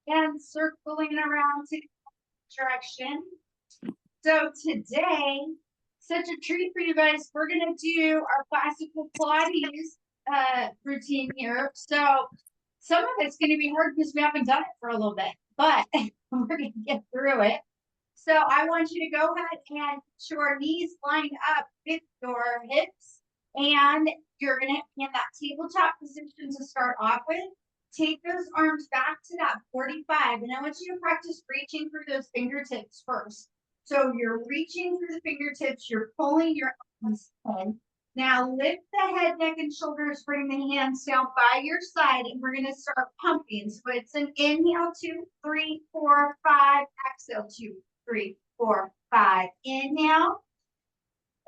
and circling around to direction. So today, such a treat for you guys. We're gonna do our classical Pilates routine here. So some of it's gonna be hard because we haven't done it for a little bit, but we're gonna get through it. So I want you to go ahead and put your knees lined up with your hips, and you're gonna be in that tabletop position to start off with. Take those arms back to that 45, and I want you to practice reaching through those fingertips first. So you're reaching through the fingertips, you're pulling your arms in. Now lift the head, neck, and shoulders, bring the hands down by your side, and we're gonna start pumping. So it's an inhale, 2, 3, 4, 5, exhale, 2, 3, 4, 5. Inhale,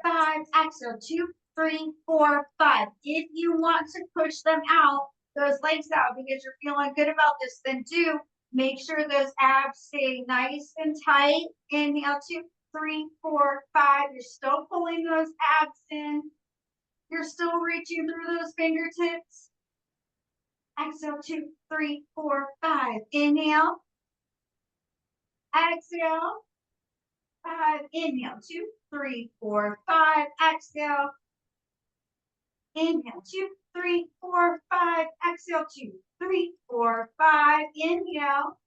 5, exhale, 2, 3, 4, 5. If you want to push them out, those legs out because you're feeling good about this, then do make sure those abs stay nice and tight. Inhale, 2, 3, 4, 5. You're still pulling those abs in. You're still reaching through those fingertips. Exhale, 2, 3, 4, 5. Inhale. Exhale. 5. Inhale, 2, 3, 4, 5. Exhale. Inhale, 2, 3, 4, 5. Exhale, 2, 3, 4, 5. Inhale.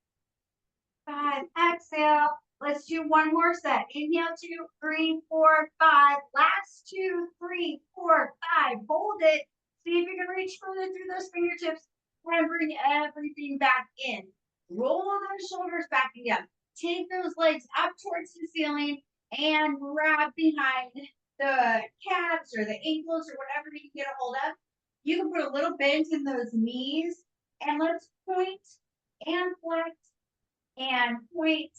5. Exhale. Let's do one more set. Inhale, 2, 3, 4, 5. Last 2, 3, 4, 5. Hold it. See if you can reach further through those fingertips and bring everything back in. Roll those shoulders back again. Take those legs up towards the ceiling and grab behind the calves or the ankles or whatever you can get a hold of. You can put a little bend in those knees, and let's point and flex and point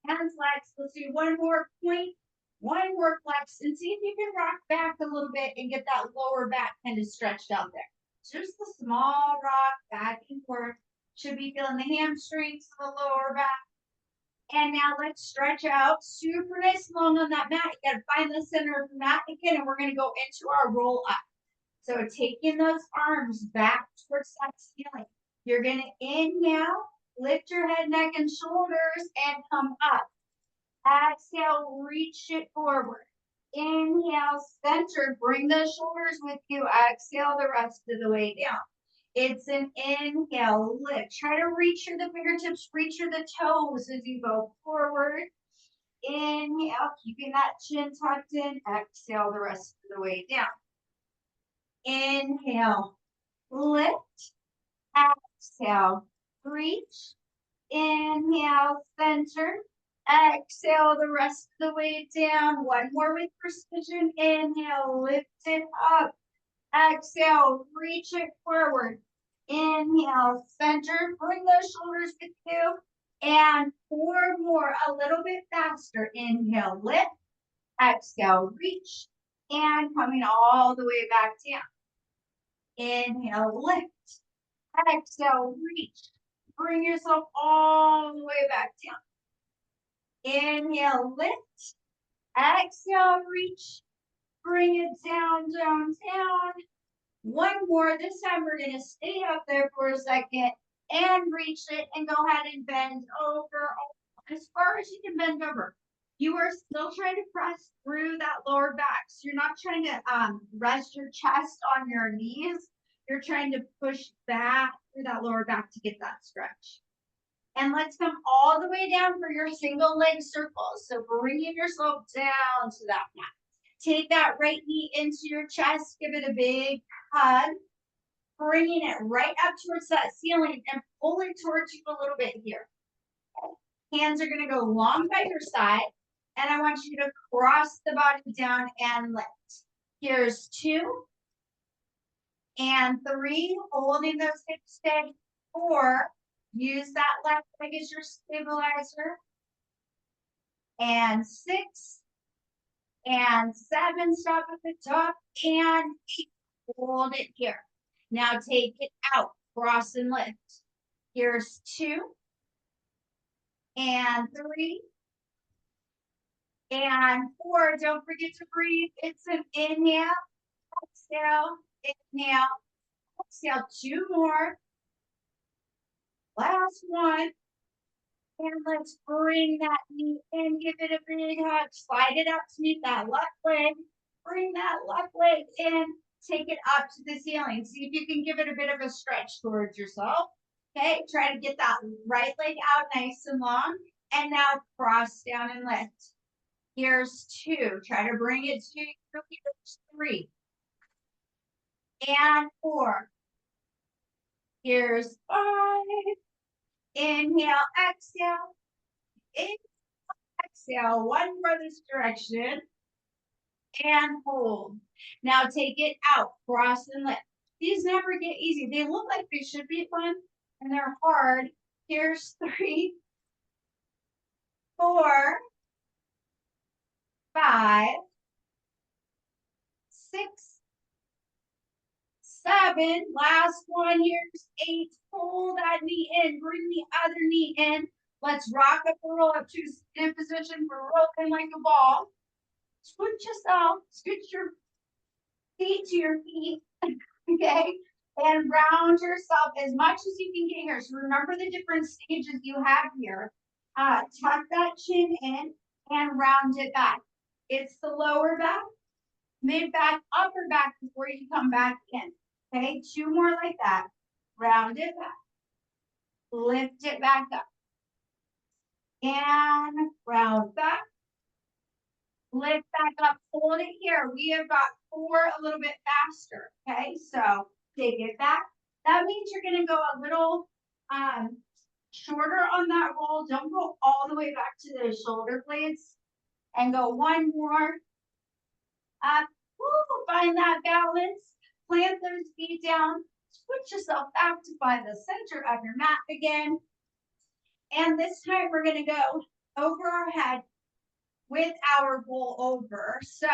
and flex. Let's do one more point, one more flex, and see if you can rock back a little bit and get that lower back kind of stretched out there. Just a small rock back and forth. Should be feeling the hamstrings, the lower back. And now let's stretch out super nice and long on that mat. You got to find the center of the mat again, and we're going to go into our roll up. So taking those arms back towards that ceiling. You're going to inhale, lift your head, neck, and shoulders, and come up. Exhale, reach it forward. Inhale, center, bring the shoulders with you. Exhale the rest of the way down. It's an inhale, lift. Try to reach through the fingertips, reach through the toes as you go forward. Inhale, keeping that chin tucked in. Exhale the rest of the way down. Inhale, lift. Exhale, reach. Inhale, center. Exhale the rest of the way down. One more with precision. Inhale, lift it up. Exhale, reach it forward. Inhale, center, bring those shoulders with you. And 4 more, a little bit faster. Inhale, lift. Exhale, reach. And coming all the way back down. Inhale, lift. Exhale, reach. Bring yourself all the way back down. Inhale, lift. Exhale, reach. Bring it down, down, down. One more. This time we're going to stay up there for a second and reach it and go ahead and bend over as far as you can bend over. You are still trying to press through that lower back. So you're not trying to rest your chest on your knees. You're trying to push back through that lower back to get that stretch. And let's come all the way down for your single leg circles. So bringing yourself down to that mat. Take that right knee into your chest. Give it a big hug. Bringing it right up towards that ceiling and pull it towards you a little bit here. Hands are going to go long by your side. And I want you to cross the body down and lift. Here's 2 and 3. Holding those hips steady. 4. Use that left leg as your stabilizer. And 6. And 7, stop at the top, and 8, hold it here. Now take it out, cross and lift. Here's 2, and 3, and 4. Don't forget to breathe. It's an inhale, exhale, inhale, exhale. 2 more. Last one. And let's bring that knee in, give it a big hug, slide it out to meet that left leg, bring that left leg in, take it up to the ceiling. See if you can give it a bit of a stretch towards yourself. Okay, try to get that right leg out nice and long. And now cross down and lift. Here's 2. Try to bring it to your 3. And 4. Here's 5. Inhale, exhale. Inhale, exhale. One more this direction. And hold. Now take it out, cross and lift. These never get easy. They look like they should be fun, and they're hard. Here's 3, 4, 5, 6, 7. Last one. Here's 8. Pull that knee in. Bring the other knee in. Let's rock up and roll up to in position for rolling like a ball. Switch yourself. Switch your feet to your feet. Okay, and round yourself as much as you can get here. So remember the different stages you have here. Tuck that chin in and round it back. It's the lower back, mid back, upper back before you come back in. Okay, 2 more like that. Round it back. Lift it back up. And round back. Lift back up. Hold it here. We have got 4 a little bit faster. Okay, so take it back. That means you're going to go a little shorter on that roll. Don't go all the way back to those shoulder blades. And go 1 more. Up. Woo, find that balance. Plant those feet down. Switch yourself back to find the center of your mat again. And this time we're going to go over our head with our roll over. So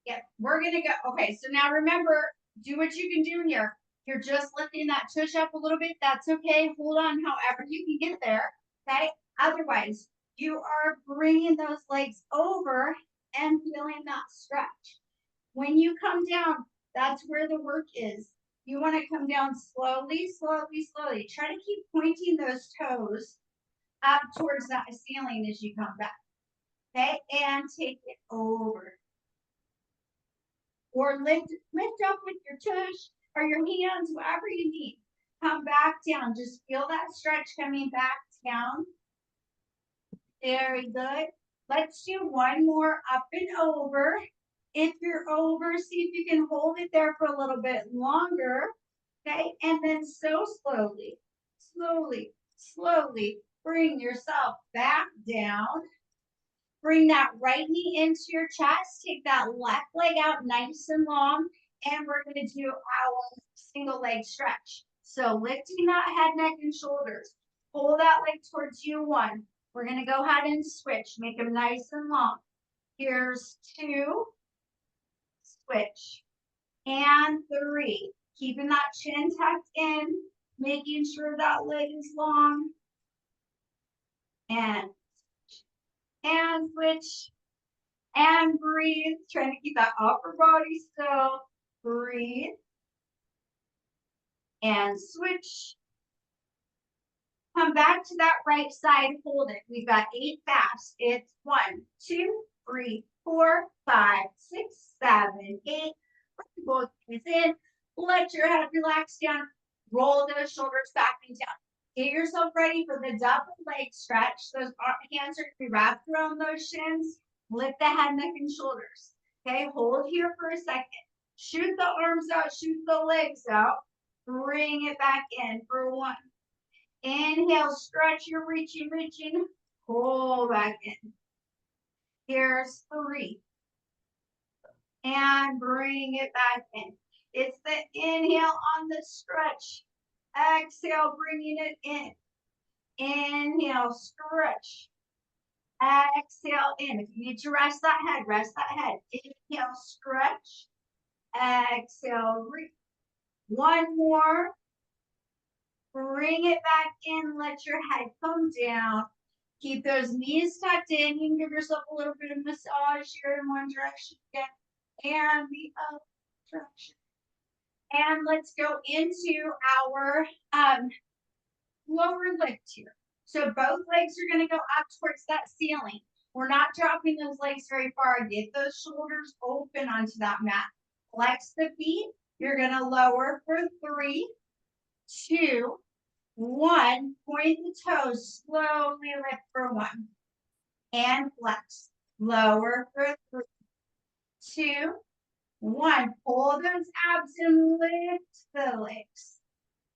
yeah, we're gonna go. Okay, so now remember, do what you can do here. You're just lifting that tush up a little bit. That's okay. Hold on however you can get there. Okay. Otherwise, you are bringing those legs over and feeling that stretch. When you come down, that's where the work is. You want to come down slowly, slowly, slowly. Try to keep pointing those toes up towards that ceiling as you come back. Okay, and take it over. Or lift up with your tush or your hands, whatever you need. Come back down. Just feel that stretch coming back down. Very good. Let's do 1 more up and over. If you're over, see if you can hold it there for a little bit longer. Okay, and then so slowly, slowly, slowly bring yourself back down. Bring that right knee into your chest. Take that left leg out nice and long. And we're going to do our single leg stretch. So lifting that head, neck, and shoulders. Pull that leg towards you. 1. We're going to go ahead and switch. Make them nice and long. Here's 2. Switch. And 3. Keeping that chin tucked in. Making sure that leg is long. And switch. And breathe. Trying to keep that upper body still. Breathe. And switch. Come back to that right side. Hold it. We've got 8 fast. It's 1, 2, 3, 4, 5, 6, 7, 8. Bring both hands in. Let your head relax down. Roll those shoulders back and down. Get yourself ready for the double leg stretch. Those hands are going to be wrapped around those shins. Lift the head, neck, and shoulders. Okay, hold here for a second. Shoot the arms out, shoot the legs out. Bring it back in for 1. Inhale, stretch, you're reaching. Pull back in. Here's 3. And bring it back in. It's the inhale on the stretch. Exhale, bringing it in. Inhale, stretch. Exhale in. If you need to rest that head, rest that head. Inhale, stretch. Exhale, breathe. 1 more. Bring it back in. Let your head come down. Keep those knees tucked in. You can give yourself a little bit of massage here in one direction again and the other direction. And let's go into our lower lift here. So both legs are going to go up towards that ceiling. We're not dropping those legs very far. Get those shoulders open onto that mat. Flex the feet. You're going to lower for 3, 2, 1. Point the toes. Slowly lift for 1. And flex. Lower for 3, 2, 1. Pull those abs and lift the legs.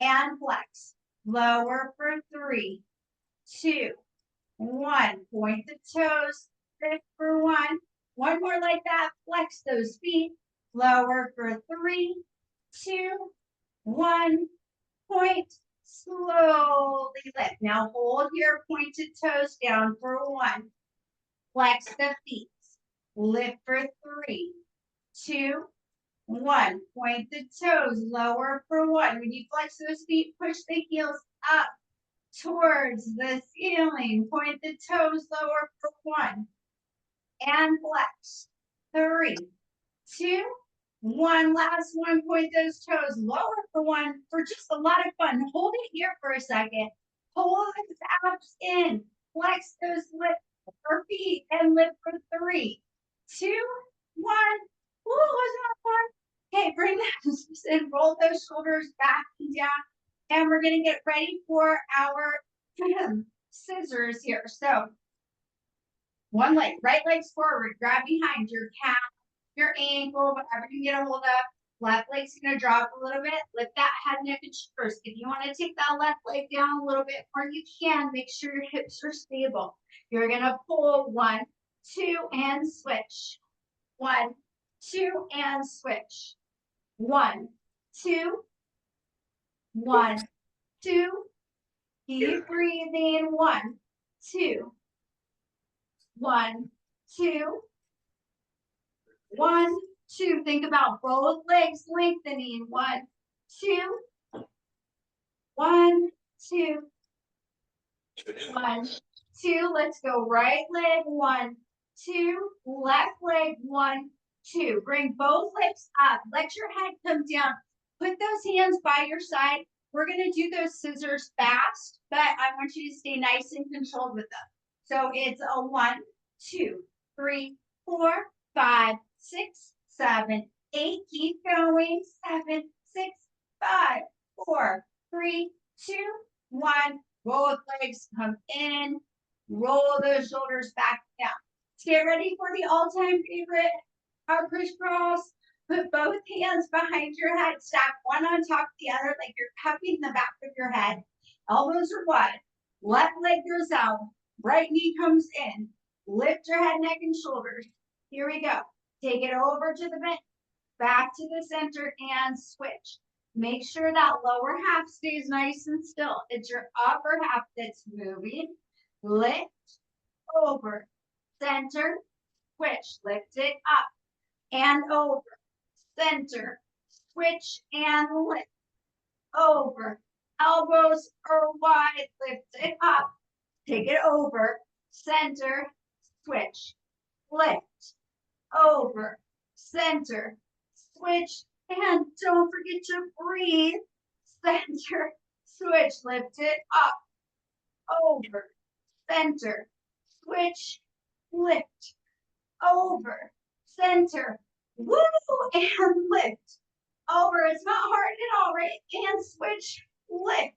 And flex. Lower for 3, 2, 1. Point the toes. Lift for 1. One more like that. Flex those feet. Lower for 3, 2, 1. Point. Slowly lift. Now hold your pointed toes down for 1. Flex the feet. Lift for 3, 2, 1. Point the toes. Lower for 1. When you flex those feet, push the heels up towards the ceiling. Point the toes. Lower for 1. And flex. 3, 2, 1. Last one. Point those toes. Lower for 1 for just a lot of fun. Hold it here for a second. Pull those abs in. Flex those feet and lift for 3, 2, 1. Ooh, was that fun? Okay, bring that and roll those shoulders back and down. And we're going to get ready for our scissors here. So one leg, right leg's forward, grab behind your calf, your ankle, whatever you get a hold of. Left leg's going to drop a little bit. Lift that head, neck, and shoulders. If you want to take that left leg down a little bit more, you can. Make sure your hips are stable. You're going to pull 1, 2, and switch. 1, 2, and switch. 1, 2, 1, 2. Keep breathing. 1, 2, 1, 2, 1, 2. Think about both legs lengthening. 1, 2, 1, 2, 1, 2. Let's go right leg. 1, 2. Left leg. 1, 2. Bring both legs up. Let your head come down. Put those hands by your side. We're going to do those scissors fast, but I want you to stay nice and controlled with them. So it's a 1, 2, 3, 4, 5, 6, 7, 8. Keep going. 7, 6, 5, 4, 3, 2, 1. Both legs come in. Roll those shoulders back down. Let's get ready for the all-time favorite, our crisscross. Put both hands behind your head. Stack one on top of the other like you're cupping the back of your head. Elbows are wide. Left leg goes out. Right knee comes in. Lift your head, neck, and shoulders. Here we go. Take it over to the bench. Back to the center and switch. Make sure that lower half stays nice and still. It's your upper half that's moving. Lift, over, center, switch. Lift it up and over. Center, switch, and lift, over. Elbows are wide, lift it up, take it over, center, switch, lift, over, center, switch, and don't forget to breathe, center, switch, lift it up, over, center, switch, lift, over, center, woo, and lift, over. It's not hard at all, right? And switch, lift,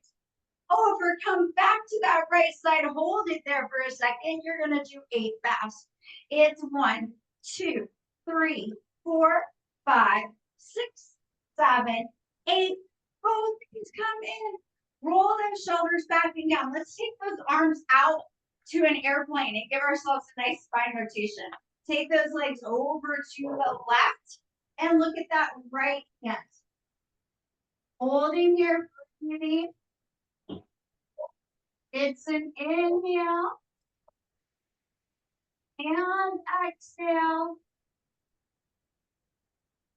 over. Come back to that right side. Hold it there for a second. You're going to do 8 fast. It's 1, 2, 3, 4, 5, 6, 7, 8. Both things come in. Roll those shoulders back and down. Let's take those arms out to an airplane and give ourselves a nice spine rotation. Take those legs over to the left and look at that right hand. Holding your breathing. It's an inhale and exhale.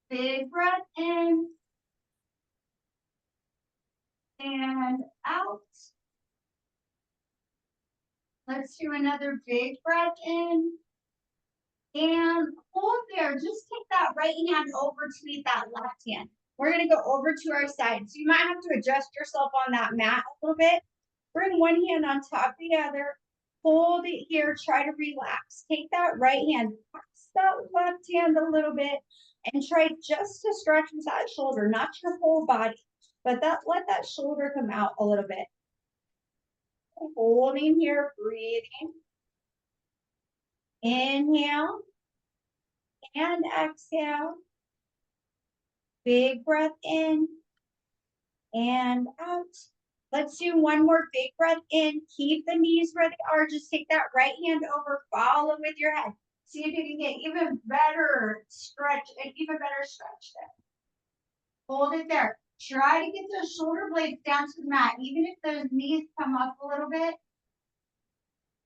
Big breath in and out. Let's do another big breath in and hold there. Just take that right hand over to meet that left hand. We're gonna go over to our side. So you might have to adjust yourself on that mat a little bit. Bring one hand on top of the other. Hold it here. Try to relax. Take that right hand, pass that left hand a little bit, and try just to stretch that shoulder, not your whole body, but let that shoulder come out a little bit. Holding here, breathing. Inhale and exhale. Big breath in and out. Let's do one more big breath in. Keep the knees where they are. Just take that right hand over. Follow with your head. See if you can get even better stretch, an even better stretch there. Hold it there. Try to get those shoulder blades down to the mat. Even if those knees come up a little bit,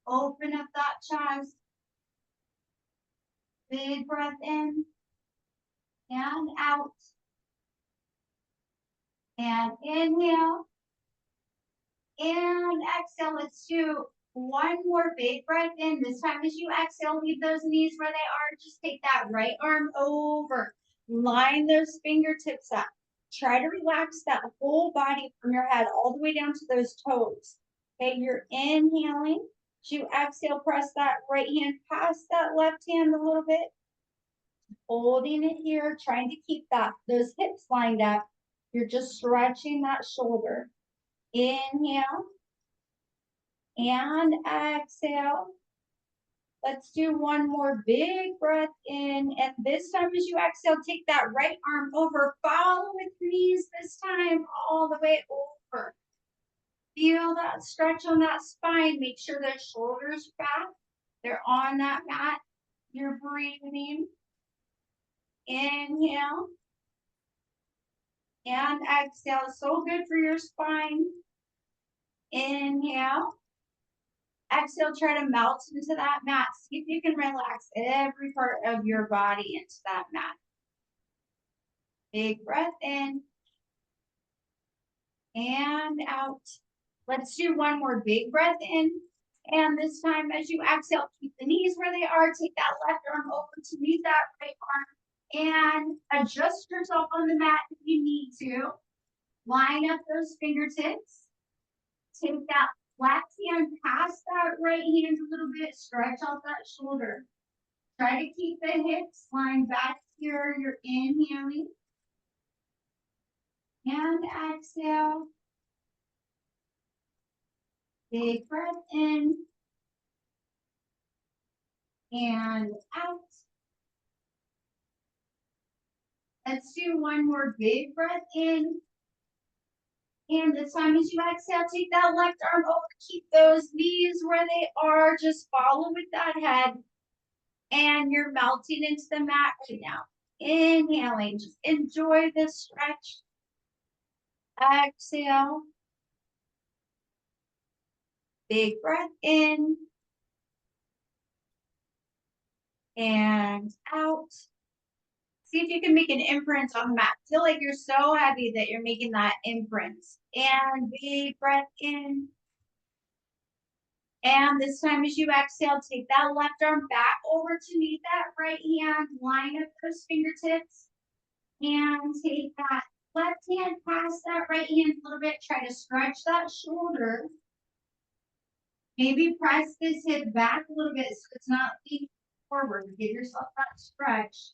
open up that chest. Big breath in and out. And inhale. And exhale. Let's do one more big breath in. This time as you exhale, leave those knees where they are. Just take that right arm over. Line those fingertips up. Try to relax that whole body from your head all the way down to those toes. Okay, you're inhaling. As you exhale, press that right hand past that left hand a little bit. Holding it here, trying to keep those hips lined up. You're just stretching that shoulder. Inhale and exhale. Let's do one more big breath in. And this time as you exhale, take that right arm over. Follow with knees this time all the way over. Feel that stretch on that spine. Make sure the shoulders back. They're on that mat. You're breathing. Inhale. And exhale. So good for your spine. Inhale. Exhale, try to melt into that mat. See if you can relax every part of your body into that mat. Big breath in and out. Let's do one more big breath in. And this time, as you exhale, keep the knees where they are. Take that left arm over to meet that right arm. And adjust yourself on the mat if you need to. Line up those fingertips. Take that left hand past that right hand a little bit. Stretch out that shoulder. Try to keep the hips lined back here. You're inhaling. And exhale. Big breath in. And out. Let's do one more big breath in. And this time as you exhale, take that left arm over. Keep those knees where they are. Just follow with that head. And you're melting into the mat right now. Inhaling. Just enjoy this stretch. Exhale. Big breath in. And out. See if you can make an imprint on the mat. Feel like you're so heavy that you're making that imprint. And big breath in. And this time as you exhale, take that left arm back over to meet that right hand. Line up those fingertips. And take that left hand past that right hand a little bit. Try to stretch that shoulder. Maybe press this hip back a little bit so it's not leaning forward. Give yourself that stretch.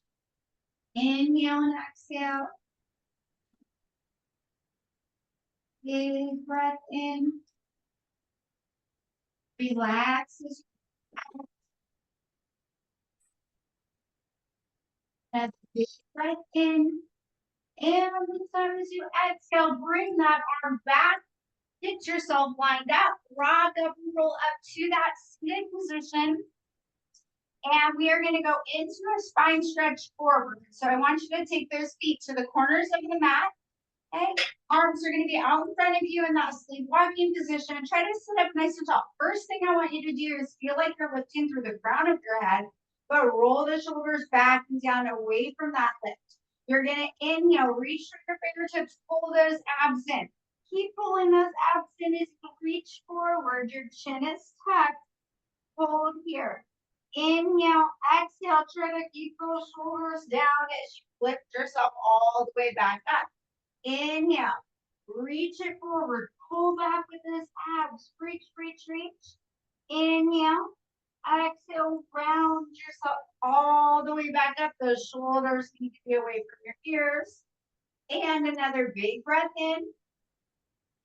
Inhale and exhale. Big breath in. Relax. That's a big breath in. And this time as you exhale, bring that arm back. Get yourself lined up. Rock up and roll up to that seated position. And we are going to go into a spine stretch forward. So I want you to take those feet to the corners of the mat. Okay, arms are going to be out in front of you in that sleepwalking position. Try to sit up nice and tall. First thing I want you to do is feel like you're lifting through the crown of your head, but roll the shoulders back and down away from that lift. You're going to inhale, reach for your fingertips, pull those abs in. Keep pulling those abs in as you reach forward. Your chin is tucked. Hold here. Inhale, exhale, try to keep those shoulders down as you lift yourself all the way back up. Inhale, reach it forward, pull back with those abs, reach, reach, reach. Inhale, exhale, round yourself all the way back up. Those shoulders need to be away from your ears. And another big breath in.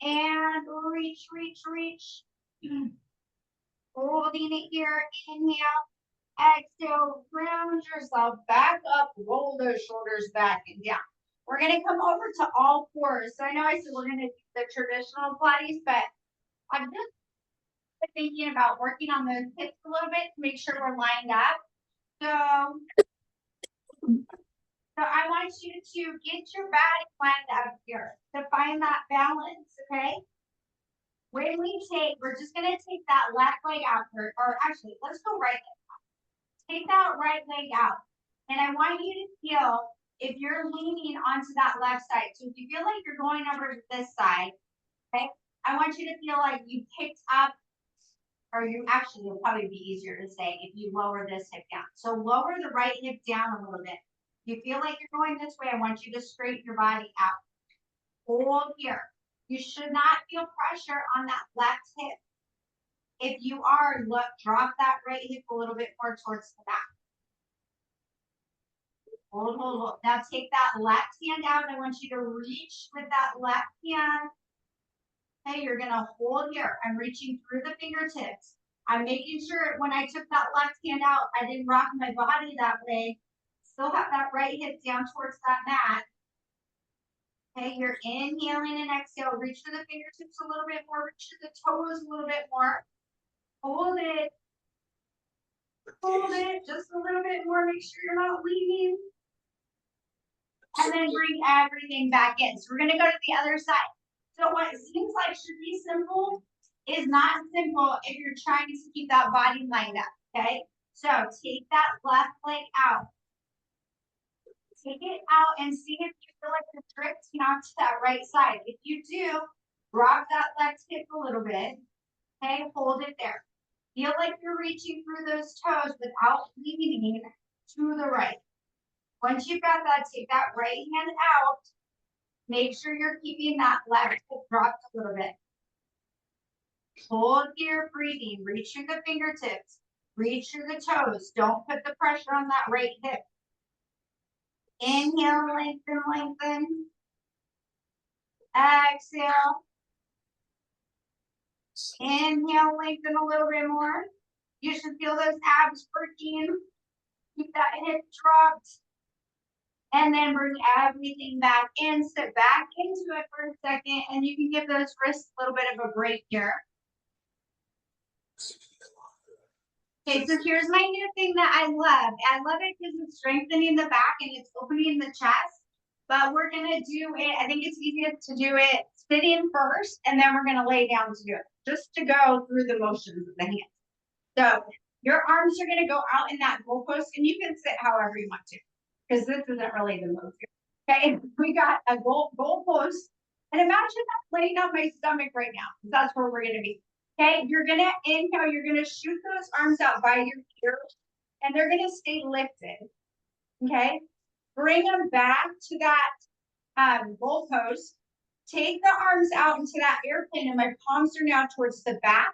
And reach, reach, reach. Holding it here. Inhale, exhale, round yourself back up, roll those shoulders back and down. We're going to come over to all fours. So I know I said we're going to do the traditional Pilates, but I'm just thinking about working on those hips a little bit to make sure we're lined up. So I want you to get your body lined up here to find that balance, okay? When we're just gonna take that left leg out, or actually, let's go right leg out. Take that right leg out. And I want you to feel if you're leaning onto that left side. So if you feel like you're going over to this side, okay? I want you to feel like you picked up, or you actually, it'll probably be easier to say if you lower this hip down. So lower the right hip down a little bit. If you feel like you're going this way, I want you to straighten your body out. Hold here. You should not feel pressure on that left hip. If you are, look, drop that right hip a little bit more towards the back. Hold, hold, hold. Now take that left hand out. I want you to reach with that left hand. Okay, you're going to hold here. I'm reaching through the fingertips. I'm making sure when I took that left hand out, I didn't rock my body that way. Still have that right hip down towards that mat. Okay, you're inhaling and exhale. Reach to the fingertips a little bit more. Reach to the toes a little bit more. Hold it. Hold it just a little bit more. Make sure you're not leaning. And then bring everything back in. So we're going to go to the other side. So what seems like should be simple is not simple if you're trying to keep that body lined up. Okay, so take that left leg out. Take it out and see if you feel like you're drifting onto that right side. If you do, rock that left hip a little bit. Okay, hold it there. Feel like you're reaching through those toes without leaning to the right. Once you've got that, take that right hand out. Make sure you're keeping that left hip dropped a little bit. Hold here, breathing. Reach through the fingertips. Reach through the toes. Don't put the pressure on that right hip. Inhale, lengthen, lengthen. Exhale. Inhale, lengthen a little bit more. You should feel those abs working. Keep that hip dropped. And then bring everything back in. Sit back into it for a second. And you can give those wrists a little bit of a break here. Okay, so here's my new thing that I love. I love it because it's strengthening the back and it's opening the chest. But we're going to do it, I think it's easiest to do it sitting first, and then we're going to lay down to do it, just to go through the motions of the hands. So your arms are going to go out in that goalpost, and you can sit however you want to, because this isn't really the move here. Okay, we got a goalpost, and imagine that laying on my stomach right now, because that's where we're going to be. Okay, you're going to inhale, you're going to shoot those arms out by your ears, and they're going to stay lifted. Okay, bring them back to that goalpost. Take the arms out into that airplane, and my palms are now towards the back.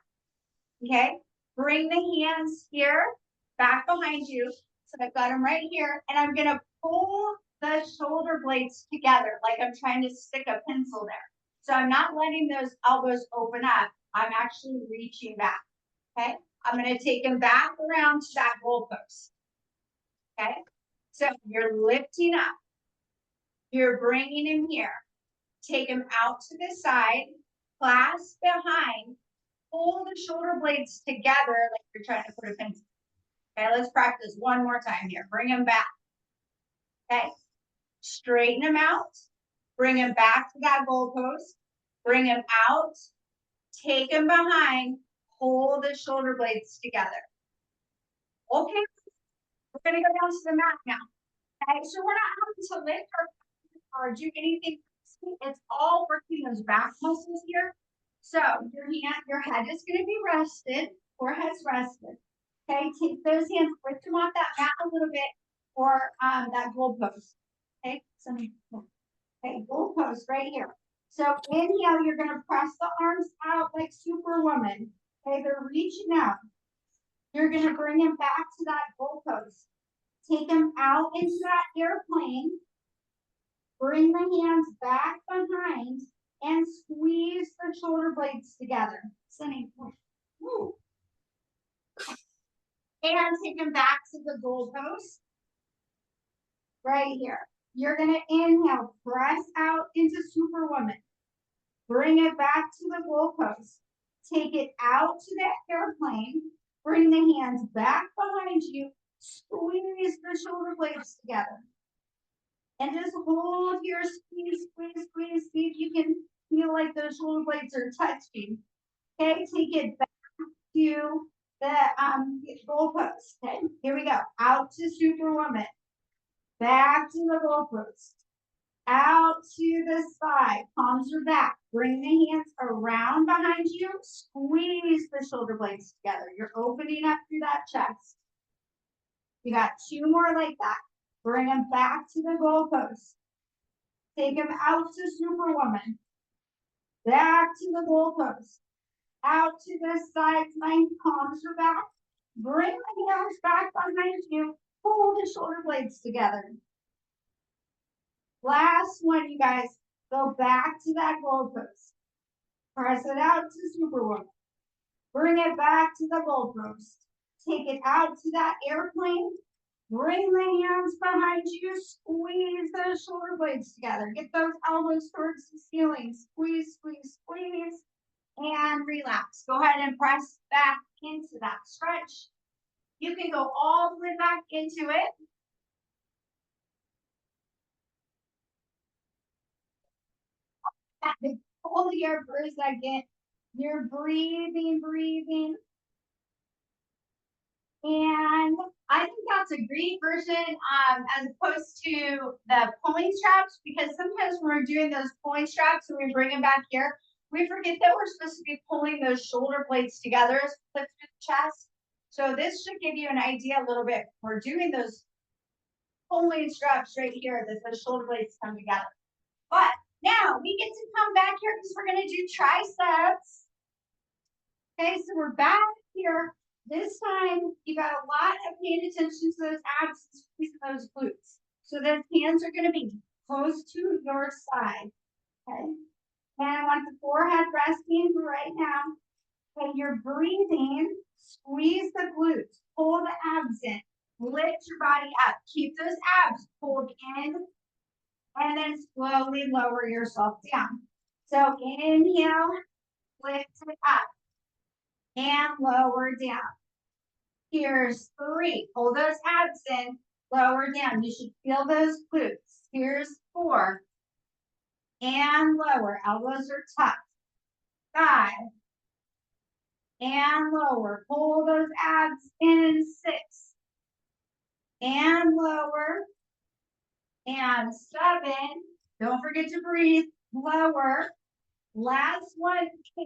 Okay, bring the hands here, back behind you. So I've got them right here, and I'm going to pull the shoulder blades together like I'm trying to stick a pencil there. So I'm not letting those elbows open up. I'm actually reaching back. Okay, I'm going to take them back around to that goalpost. Okay, so you're lifting up. You're bringing him here. Take him out to the side. Clasp behind. Pull the shoulder blades together like you're trying to put a pencil. Okay, let's practice one more time here. Bring him back. Okay, straighten him out. Bring him back to that goalpost. Bring him out. Take him behind. Hold the shoulder blades together. Okay, we're going to go down to the mat now. Okay, so we're not having to lift or do anything. It's all working those back muscles here. So your head is going to be rested, forehead's rested. Okay, take those hands, lift them off that mat a little bit, or that goal post. Okay, goal post right here. So inhale, you're gonna press the arms out like Superwoman. Okay, they're reaching out. You're gonna bring them back to that goal post. Take them out into that airplane. Bring the hands back behind and squeeze the shoulder blades together. Sunny. Woo. And take them back to the goal post. Right here. You're going to inhale, press out into Superwoman. Bring it back to the goal post. Take it out to that airplane. Bring the hands back behind you. Squeeze the shoulder blades together. And just hold here, squeeze, squeeze, squeeze. See if you can feel like those shoulder blades are touching. Okay, take it back to the goal post. Okay, here we go. Out to Superwoman. Back to the goal post. Out to the side. Palms are back. Bring the hands around behind you. Squeeze the shoulder blades together. You're opening up through that chest. You got 2 more like that. Bring them back to the goal post. Take them out to Superwoman. Back to the goal post. Out to the side. My palms are back. Bring the hands back behind you. Pull the shoulder blades together. Last one, you guys. Go back to that goal post. Press it out to Superwoman. Bring it back to the goal post. Take it out to that airplane. Bring the hands behind you. Squeeze those shoulder blades together. Get those elbows towards the ceiling. Squeeze, squeeze, squeeze. And relax. Go ahead and press back into that stretch. You can go all the way back into it. Hold the air for a second. You're breathing, breathing. And I think that's a great version as opposed to the pulling straps, because sometimes when we're doing those pulling straps and we bring them back here, we forget that we're supposed to be pulling those shoulder blades together as we lift the chest. So this should give you an idea a little bit. We're doing those pulling straps right here that the shoulder blades come together. But now we get to come back here because we're going to do triceps. Okay, so we're back here. This time, you got a lot of paying attention to those abs and squeezing those glutes. So those hands are going to be close to your side. Okay, and I want the forehead resting right now. Okay, you're breathing. Squeeze the glutes. Pull the abs in. Lift your body up. Keep those abs pulled in. And then slowly lower yourself down. So inhale, lift it up. And lower down. Here's 3. Pull those abs in, lower down. You should feel those glutes. Here's 4. And lower. Elbows are tucked. 5. And lower. Pull those abs in. 6. And lower. And 7. Don't forget to breathe. Lower. Last one, 8.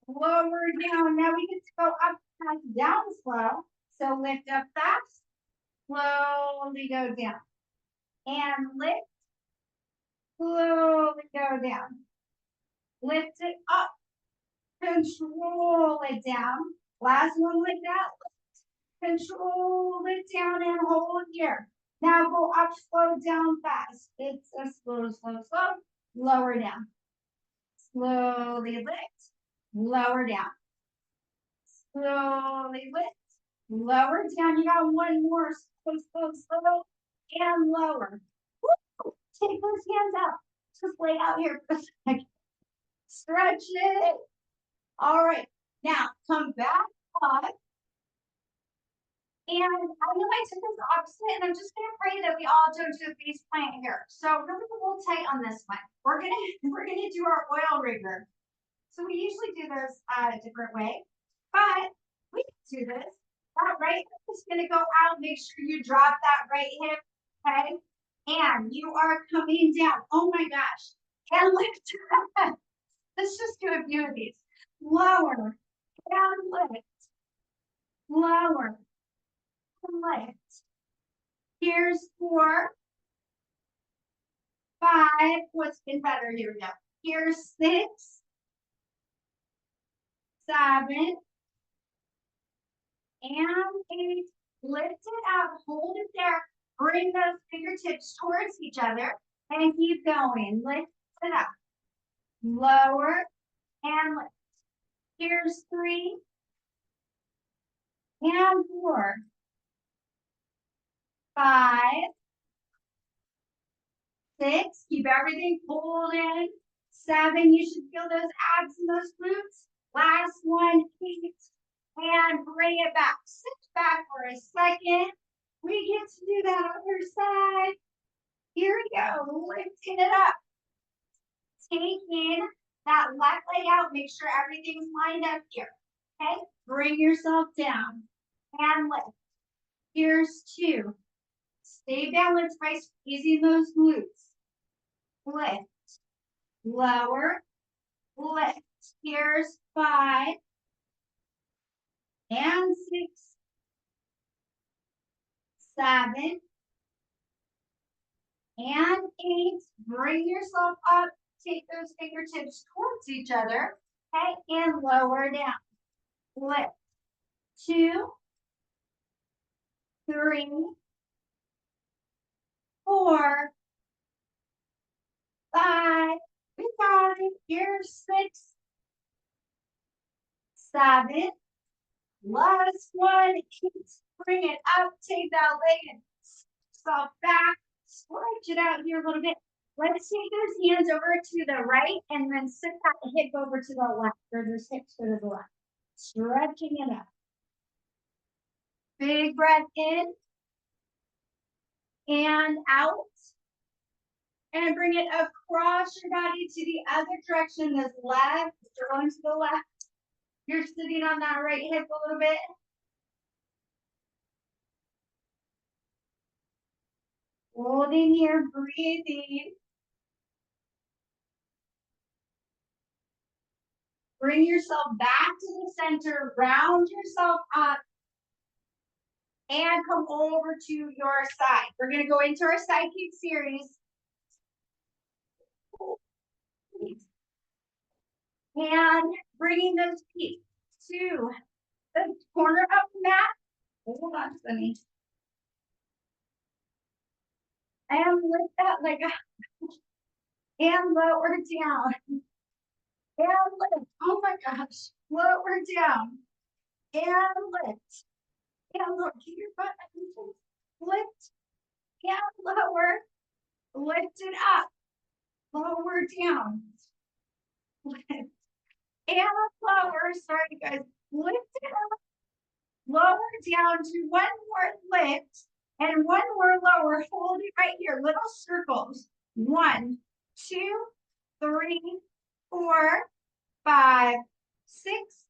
Lower down. Now we get to go up and down slow. So lift up fast. Slowly go down. And lift. Slowly go down. Lift it up. Control it down. Last one like that. Control it down and hold here. Now go up, slow, down, fast. It's a slow, slow, slow. Lower down. Slowly lift. Lower down. Slowly lift. Lower down. You got one more. Slow, slow, slow. And lower. Woo! Take those hands out. Just lay out here for a second. Stretch it. All right. Now come back up. And I know I took this opposite, and I'm just gonna pray that we all don't do a face plant here. So really a little tight on this one. We're gonna do our oil rigger. So we usually do this a different way, but we can do this. That right hip is gonna go out. Make sure you drop that right hip, okay? And you are coming down. Oh my gosh. And lift. Let's just do a few of these. Lower and lift. lower, lift. Here's 4, 5. What's been better? Here we go. Here's 6, 7, and 8. Lift it up, hold it there. Bring those fingertips towards each other and keep going. Lift it up. Lower and lift. Here's 3 and 4, 5, 6. Keep everything pulled in. 7. You should feel those abs and those glutes. Last one, 8. And bring it back. Sit back for a second. We get to do that other side. Here we go. Lifting it up. Taking that left leg out. Make sure everything's lined up here. Okay? Bring yourself down. And lift. Here's 2. Stay balanced by squeezing those glutes. Lift. Lower. Lift. Here's 5. And 6. 7. And 8. Bring yourself up. Take those fingertips towards each other. Okay, and lower down. Lift. 2, 3, 4, 5. We got it. Here's 6, 7. Last one. 8. Bring it up. Take that leg and yourself back. Stretch it out here a little bit. Let's take those hands over to the right and then sit that hip over to the left, or those hips to the left. Stretching it up. Big breath in and out. And bring it across your body to the other direction. This left, you're going to the left. You're sitting on that right hip a little bit. Holding here, breathing. Bring yourself back to the center, round yourself up, and come over to your side. We're going to go into our side kick series. And bringing those feet to the corner of the mat. Hold on, Sunny. And lift that leg up. And lower down. And lift. Oh my gosh. Lower down. And lift. And look, keep your butt up. Lift. And lower. Lift it up. Lower down. Lift. And lower. Sorry, guys. Lift it up. Lower down to one more lift. And one more lower. Hold it right here. Little circles. 1, 2, 3, 4, 5, 6,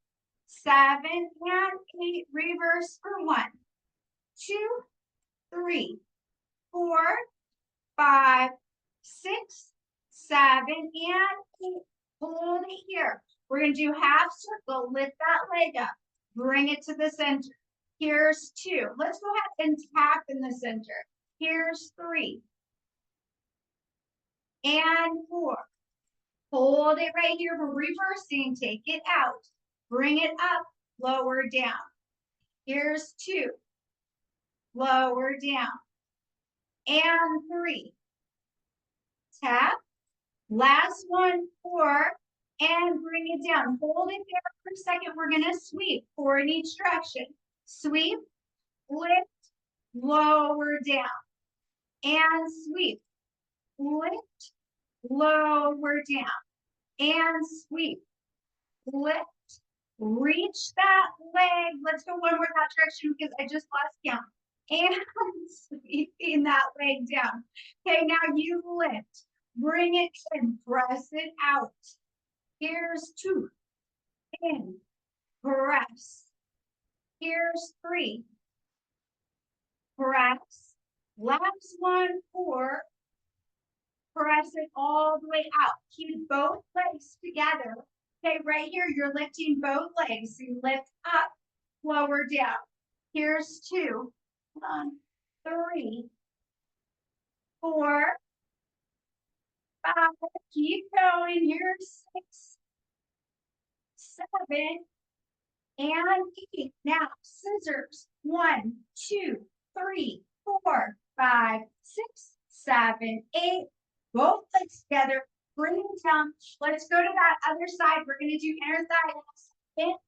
7, and 8. Reverse for 1, 2, 3, 4, 5, 6, 7, and 8. Hold it here. We're going to do half circle. Lift that leg up. Bring it to the center. Here's 2. Let's go ahead and tap in the center. Here's 3. And 4. Hold it right here. We're reversing. Take it out. Bring it up. Lower down. Here's 2. Lower down. And 3. Tap. Last one, 4. And bring it down. Hold it there for a second. We're going to sweep 4 in each direction. Sweep, lift, lower down. And sweep, lift, lower down. And sweep, lift, reach that leg. Let's go one more that direction because I just lost count. And sweeping that leg down. Okay, now you lift. Bring it in. Press it out. Here's 2. In. Press. Here's 3. Press. Last one, 4. Press it all the way out. Keep both legs together. Okay, right here, you're lifting both legs. So you lift up, lower down. Here's 2. 1, 3, 4, 5. Keep going. Here's 6, 7, and 8. Now, scissors. 1, 2, 3, 4, 5, 6, 7, 8. Both legs together. Bring them down. Let's go to that other side. We're going to do inner thigh in a second.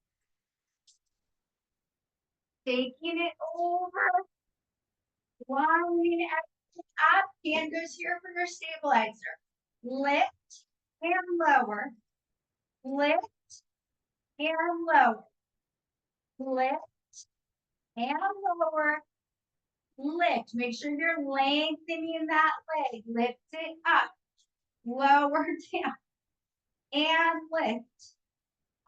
Taking it over. Lining it up. Hand goes here for your stabilizer. Lift and lower. Lift and lower. Lift and lower. Lift. Make sure you're lengthening that leg. Lift it up. Lower down. And lift.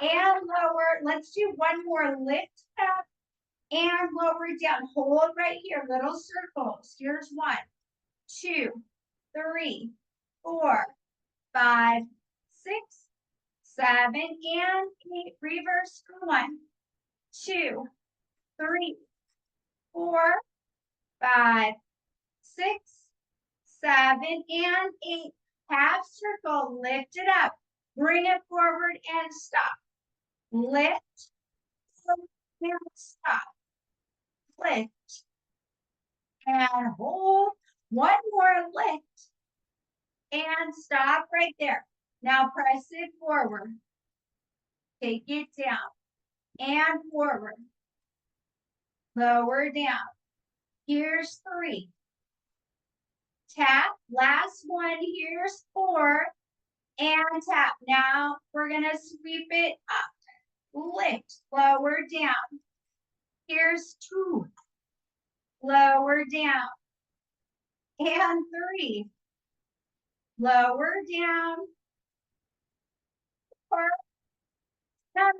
And lower. Let's do one more. Lift up and lower down. Hold right here. Little circles. Here's 1, 2, 3, 4, 5, 6, 7, and 8. Reverse for 1, 2, 3, 4, 5, 6, 7, and 8. Half circle. Lift it up. Bring it forward and stop. Lift and stop. Lift and hold. One more lift and stop right there. Now press it forward. Take it down and forward. Lower down. Here's 3. Tap. Last one. Here's 4. And tap. Now we're going to sweep it up. Lift. Lower down. Here's 2. Lower down. And 3. Lower down. 4. 7.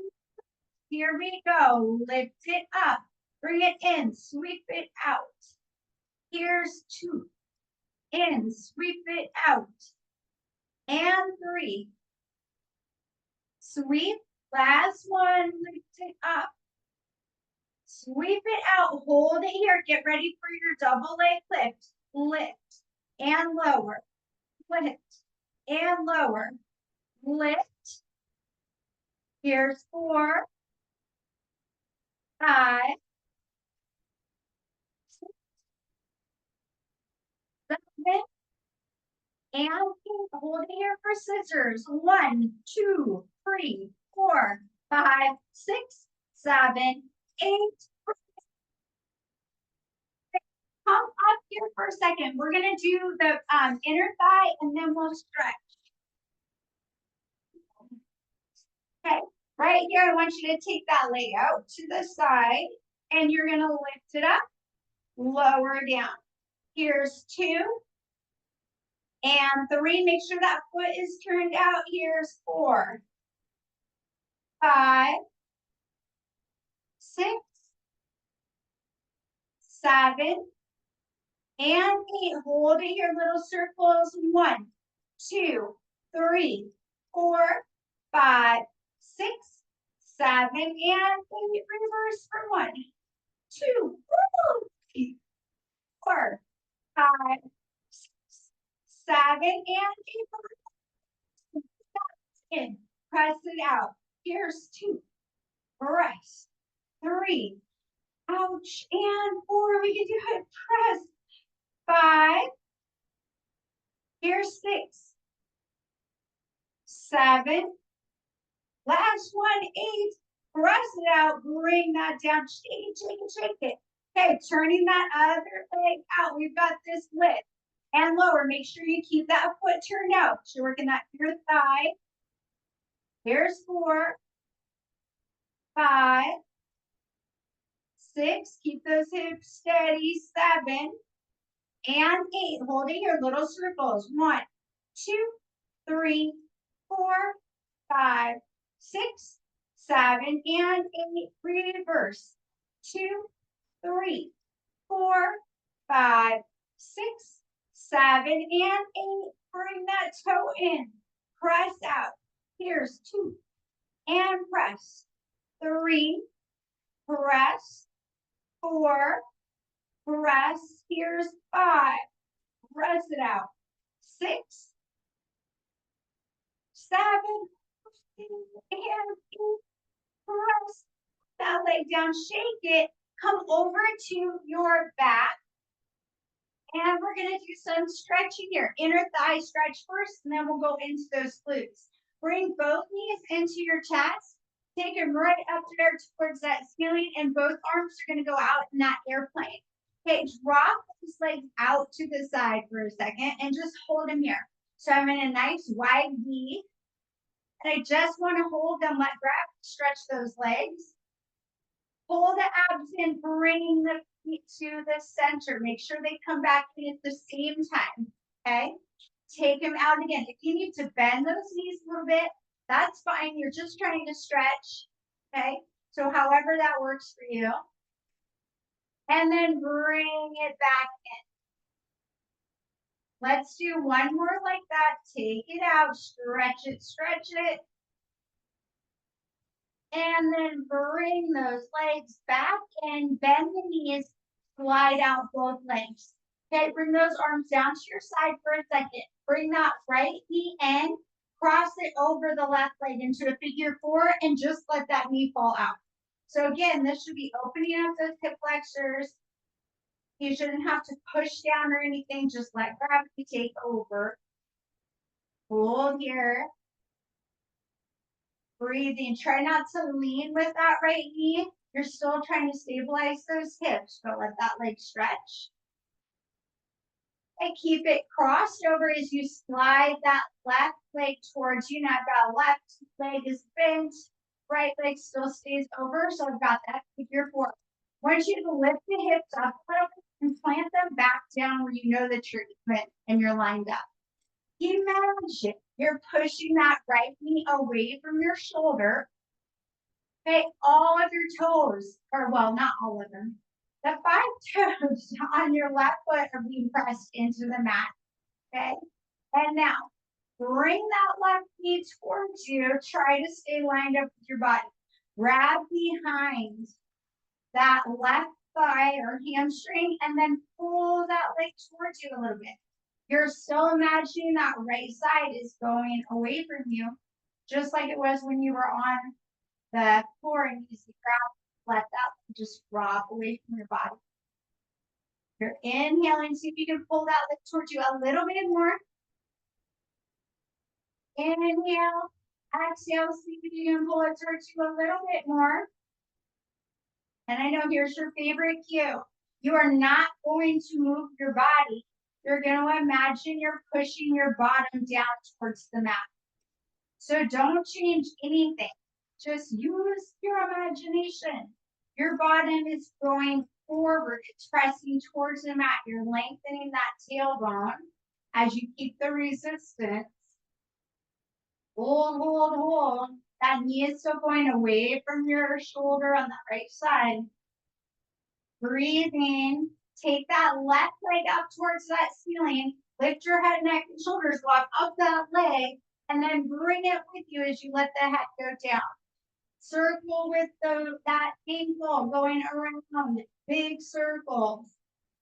Here we go. Lift it up. Bring it in. Sweep it out. Here's 2. In. Sweep it out. And 3. Sweep. Last one. Lift it up. Sweep it out. Hold it here. Get ready for your double leg lift. Lift and lower. Lift and lower. Lift. Here's 4, 5, 6, 7, and 8. Hold it here for scissors. 1, 2, 3, 4, 5, 6, 7, 8. Come up here for a second. We're gonna do the inner thigh and then we'll stretch. Okay, right here, I want you to take that leg out to the side and you're gonna lift it up, lower down. Here's 2 and 3. Make sure that foot is turned out. Here's 4, 5, 6, 7, and 8. Hold it here, little circles. 1, 2, 3, 4, 5, 6, 7, and 8. Reverse for 1, 2, 3, 4, 5, 6, 7, and 8. In. Press it out. Here's 2. Press. 3. Ouch. And 4. We can do it. Press. 5. Here's 6. 7. Last one. 8. Press it out. Bring that down. Shake it, shake it, shake it. Okay, turning that other leg out. We've got this lift and lower. Make sure you keep that foot turned out. So you're working that inner thigh. Here's 4, 5, 6. Keep those hips steady. 7 and 8. Hold it here. Little circles. 1, 2, 3, 4, 5, 6, 7, and 8. Reverse. 2, 3, 4, 5, 6, 7, and 8. Bring that toe in. Press out. Here's 2. And press. 3. Press. 4, press, here's 5, press it out, 6, 7, and 8, press that leg down, shake it, come over to your back, and we're gonna do some stretching here. Inner thigh stretch first, and then we'll go into those glutes. Bring both knees into your chest, take them right up there towards that ceiling, and both arms are gonna go out in that airplane. Okay, drop these legs out to the side for a second and just hold them here. So I'm in a nice wide V, and I just want to hold them, let gravity stretch those legs. Pull the abs in, bring the feet to the center. Make sure they come back in at the same time, okay? Take them out again. If you need to bend those knees a little bit, that's fine. You're just trying to stretch, okay? So however that works for you. And then bring it back in. Let's do one more like that. Take it out, stretch it, stretch it. And then bring those legs back and bend the knees, slide out both legs. Okay, bring those arms down to your side for a second. Bring that right knee in, cross it over the left leg into a figure 4, and just let that knee fall out. So again, this should be opening up those hip flexors. You shouldn't have to push down or anything, just let gravity take over. Hold here. Breathing. Try not to lean with that right knee. You're still trying to stabilize those hips, but let that leg stretch. And keep it crossed over as you slide that left leg towards you. Now I've got left leg is bent, right leg still stays over. So I've got that figure 4. I want you to lift the hips up a little bit and plant them back down where you know that you're even and you're lined up. Imagine you're pushing that right knee away from your shoulder. Okay, all of your toes, or well, not all of them. The 5 toes on your left foot are being pressed into the mat. Okay, and now bring that left knee towards you. Try to stay lined up with your body. Grab behind that left thigh or hamstring and then pull that leg towards you a little bit. You're still imagining that right side is going away from you, just like it was when you were on the floor and you see grab, let that just drop away from your body. You're inhaling, see if you can pull that leg towards you a little bit more. Inhale, exhale, see if you can pull it towards you a little bit more. And I know here's your favorite cue. You are not going to move your body. You're going to imagine you're pushing your bottom down towards the mat. So don't change anything. Just use your imagination. Your bottom is going forward. It's pressing towards the mat. You're lengthening that tailbone as you keep the resistance. Hold, hold, hold. That knee is still going away from your shoulder on the right side. Breathing. Take that left leg up towards that ceiling. Lift your head, neck, and shoulders. Walk up that leg. And then bring it with you as you let the head go down. Circle with that ankle going around. Big circles.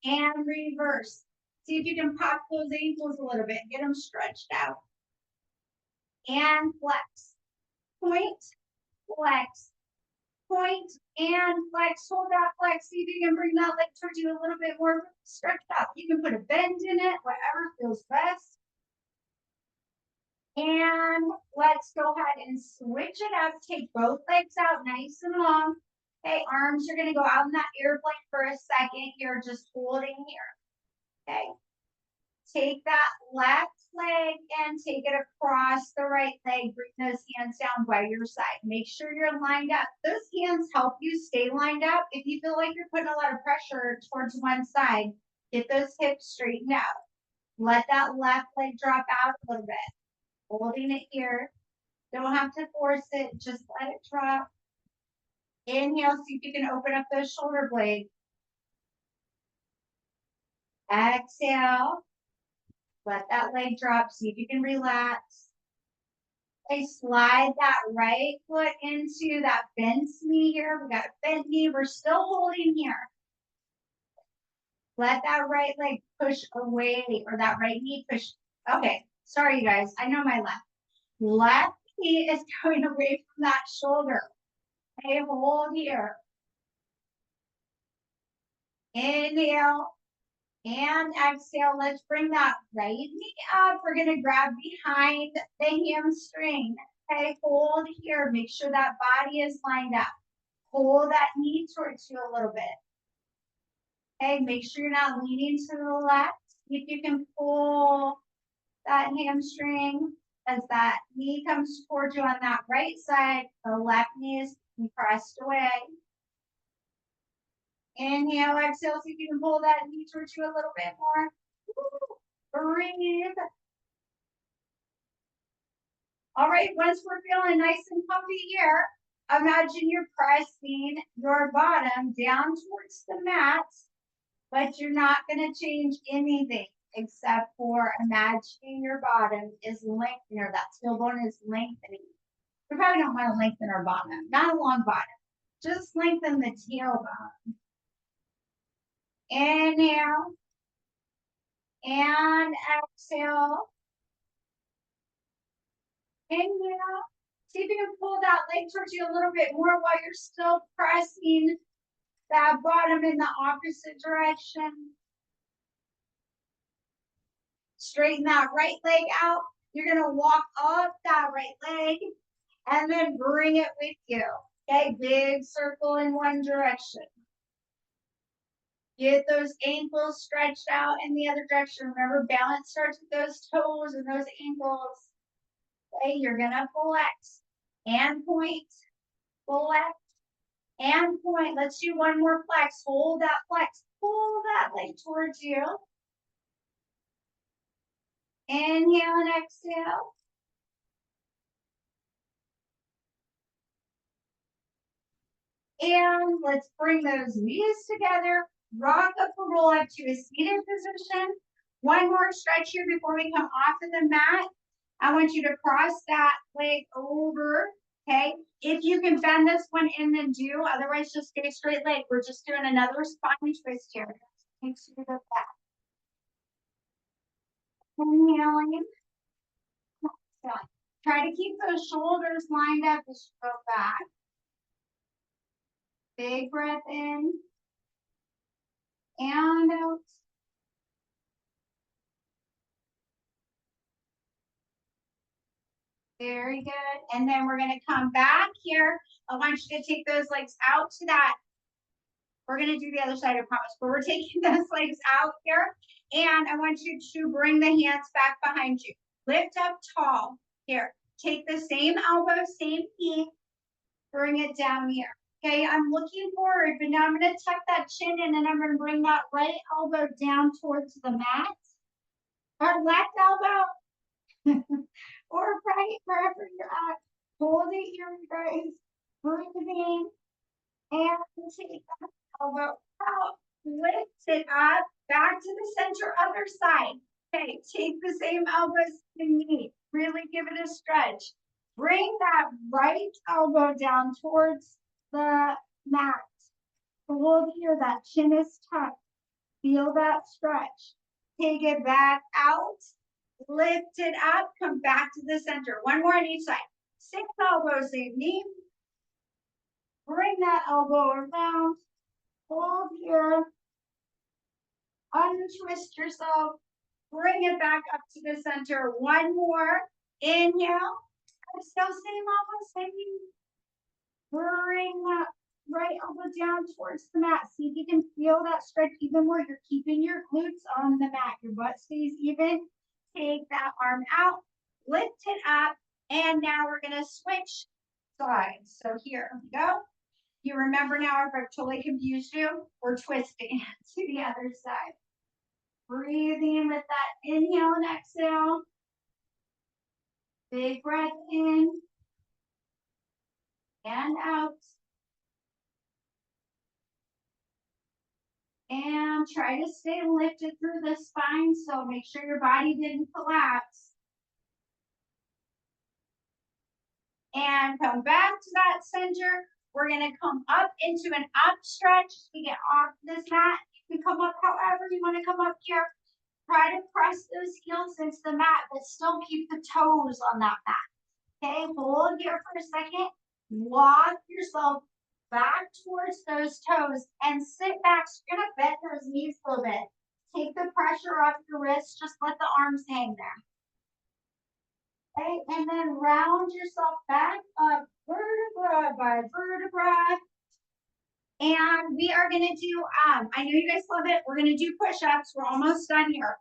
And reverse. See if you can pop those ankles a little bit. Get them stretched out. And flex. Point, flex. Point and flex. Hold that flex. See if you can bring that leg towards you a little bit more stretched out. You can put a bend in it, whatever feels best. And let's go ahead and switch it up. Take both legs out nice and long. Okay, arms are going to go out in that airplane for a second. You're just holding here. Okay. Take that left leg and take it across the right leg. Bring those hands down by your side. Make sure you're lined up. Those hands help you stay lined up. If you feel like you're putting a lot of pressure towards one side, get those hips straightened out. Let that left leg drop out a little bit. Holding it here. Don't have to force it. Just let it drop. Inhale, see if you can open up those shoulder blades. Exhale. Let that leg drop. See if you can relax. Okay, slide that right foot into that bent knee here. We got a bent knee. We're still holding here. Let that right leg push away or that right knee push. Okay, sorry, you guys. I know my left knee is going away from that shoulder. Okay, hold here. Inhale and exhale. Let's bring that right knee up. We're going to grab behind the hamstring. Okay, hold here. Make sure that body is lined up. Pull that knee towards you a little bit. Okay, make sure you're not leaning to the left. See if you can pull that hamstring as that knee comes towards you on that right side. The left knee is pressed away. Inhale, exhale, see if you can pull that knee towards you a little bit more. Breathe. All right, once we're feeling nice and comfy here, imagine you're pressing your bottom down towards the mat, but you're not going to change anything except for imagining your bottom is lengthening, or that tailbone is lengthening. We probably don't want to lengthen our bottom, not a long bottom. Just lengthen the tailbone. Inhale and exhale. Inhale. See if you can pull that leg towards you a little bit more while you're still pressing that bottom in the opposite direction. Straighten that right leg out. You're going to walk up that right leg and then bring it with you. Okay, big circle in one direction. Get those ankles stretched out in the other direction. Remember, balance starts with those toes and those ankles. Okay, you're going to flex and point, flex and point. Let's do one more flex. Hold that flex. Pull that leg towards you. Inhale and exhale. And let's bring those knees together. Rock up or roll up to a seated position. One more stretch here before we come off of the mat. I want you to cross that leg over, okay? If you can bend this one in, then do. Otherwise, just stay straight leg. We're just doing another spine twist here. Takes you to the back. Inhaling. Try to keep those shoulders lined up as you go back. Big breath in and out. Very good. And then we're going to come back here. I want you to take those legs out to that. We're going to do the other side, I promise. But we're taking those legs out here. And I want you to bring the hands back behind you. Lift up tall. Here. Take the same elbow, same knee. Bring it down here. Okay, I'm looking forward, but now I'm going to tuck that chin in and I'm going to bring that right elbow down towards the mat. Our left elbow or right, wherever you're at. Hold it here, guys. Breathing and take that elbow out. Lift it up. Back to the center, other side. Okay, take the same elbows and knee. Really give it a stretch. Bring that right elbow down towards the mat. Hold here, that chin is tucked. Feel that stretch. Take it back out. Lift it up. Come back to the center. One more on each side. 6 elbows, same knee. Bring that elbow around. Hold here. Untwist yourself. Bring it back up to the center. One more. Inhale. Exhale, same elbow, same knee. Bring that right elbow down towards the mat. See if you can feel that stretch even more. You're keeping your glutes on the mat. Your butt stays even. Take that arm out. Lift it up. And now we're going to switch sides. So here we go. You remember now if I've totally confused you, we're twisting to the other side. Breathing with that inhale and exhale. Big breath in and out. And try to stay lifted through the spine, so make sure your body didn't collapse. And come back to that center. We're going to come up into an up stretch. We get off this mat. You can come up however you want to come up here. Try to press those heels into the mat, but still keep the toes on that mat. Okay, hold here for a second. Walk yourself back towards those toes and sit back. So you're gonna bend those knees a little bit. Take the pressure off your wrists. Just let the arms hang there. Okay, and then round yourself back up vertebra by vertebra. And we are gonna do, I know you guys love it. We're gonna do push-ups. We're almost done here.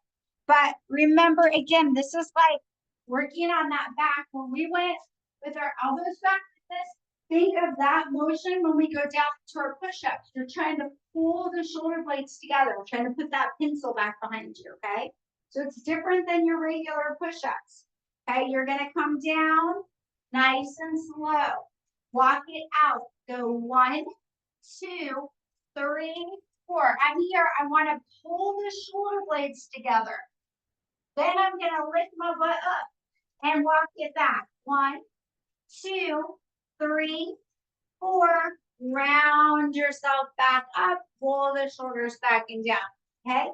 But remember, again, this is like working on that back. When we went with our elbows back like this, think of that motion when we go down to our push-ups. You're trying to pull the shoulder blades together. We're trying to put that pencil back behind you, okay? So it's different than your regular push-ups. Okay, you're gonna come down nice and slow. Walk it out. Go 1, 2, 3, 4. I'm here. I want to pull the shoulder blades together. Then I'm going to lift my butt up and walk it back. 1, 2, 3, 4. Round yourself back up. Pull the shoulders back and down. Okay?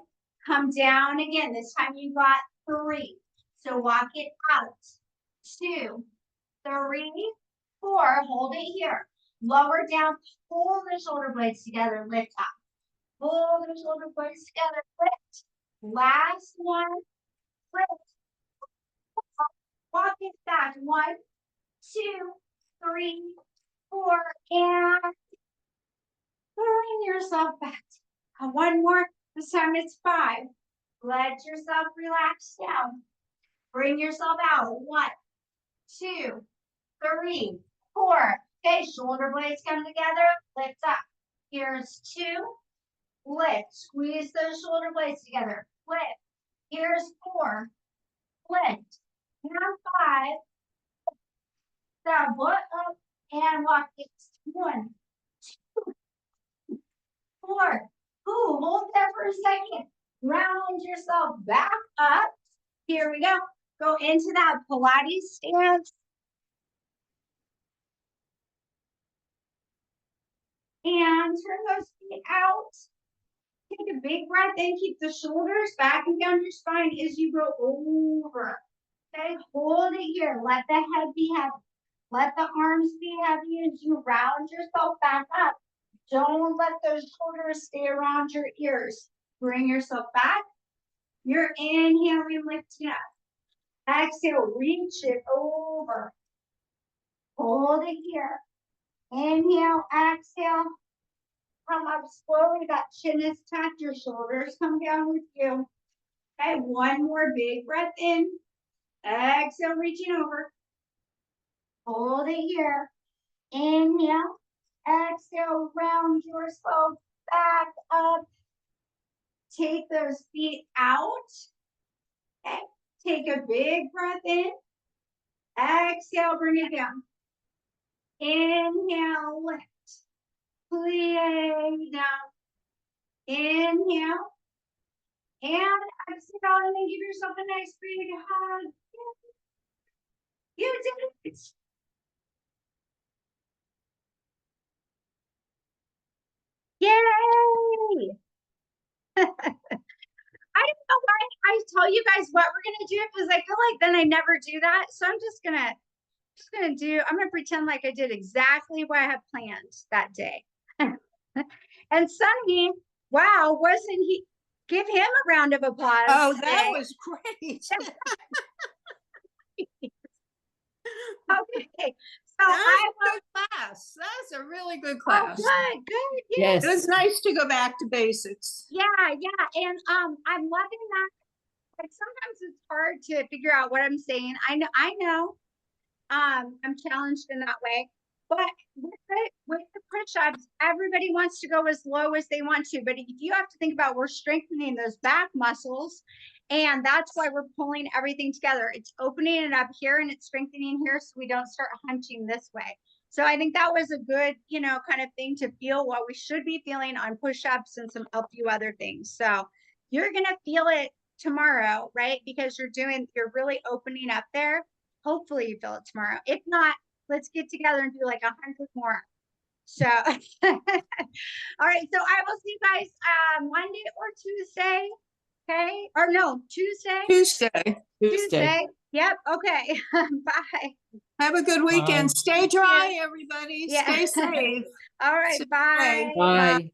Come down again. This time you got 3. So walk it out. 2, 3, 4. Hold it here. Lower down, pull the shoulder blades together, lift up. Pull the shoulder blades together, lift. Last one, lift. Walk it back. 1, 2, 3, 4, and bring yourself back. One more. This time it's 5. Let yourself relax down. Bring yourself out. 1, 2, 3, 4. Okay, shoulder blades come together, lift up. Here's 2, lift. Squeeze those shoulder blades together, lift. Here's 4, lift. And 5, step butt up and walk it. 1, 2, 4. Ooh, hold there for a second. Round yourself back up. Here we go. Go into that Pilates stance. And turn those feet out. Take a big breath in. Keep the shoulders back and down your spine as you go over. Okay, hold it here. Let the head be heavy. Let the arms be heavy as you round yourself back up. Don't let those shoulders stay around your ears. Bring yourself back. You're inhaling, lifting up. Exhale, reach it over. Hold it here. Inhale, exhale. Come up slowly. That chin is tucked. Your shoulders come down with you. Okay, one more big breath in. Exhale, reaching over. Hold it here. Inhale. Exhale, round yourself back up. Take those feet out. Okay. Take a big breath in. Exhale, bring it down. Inhale, lift. Lay down. Inhale. And exhale, and then give yourself a nice big hug. You did it. Yay! I don't know why I tell you guys what we're gonna do because I feel like then I never do that. So I'm just gonna pretend like I did exactly what I had planned that day. And Sunny, wow, wasn't he? Give him a round of applause. Oh, that was great. Okay. So that was a good class. That's a really good class. Oh, good. Yes. It was nice to go back to basics. Yeah. And I'm loving that. Like sometimes it's hard to figure out what I'm saying. I know. I'm challenged in that way. But with the push-ups, everybody wants to go as low as they want to. But if you have to think about, we're strengthening those back muscles. And that's why we're pulling everything together. It's opening it up here and it's strengthening here so we don't start hunching this way. So I think that was a good, kind of thing to feel what we should be feeling on push-ups and a few other things. So you're going to feel it tomorrow, right? Because you're really opening up there. Hopefully you feel it tomorrow. If not, let's get together and do like 100 more. So All right, so I will see you guys Monday or Tuesday. Okay, or no, Tuesday. Tuesday. Yep. Okay. Bye. Have a good weekend. Stay dry, everybody. Yeah. Stay safe. All right. Stay Bye. safe. Bye.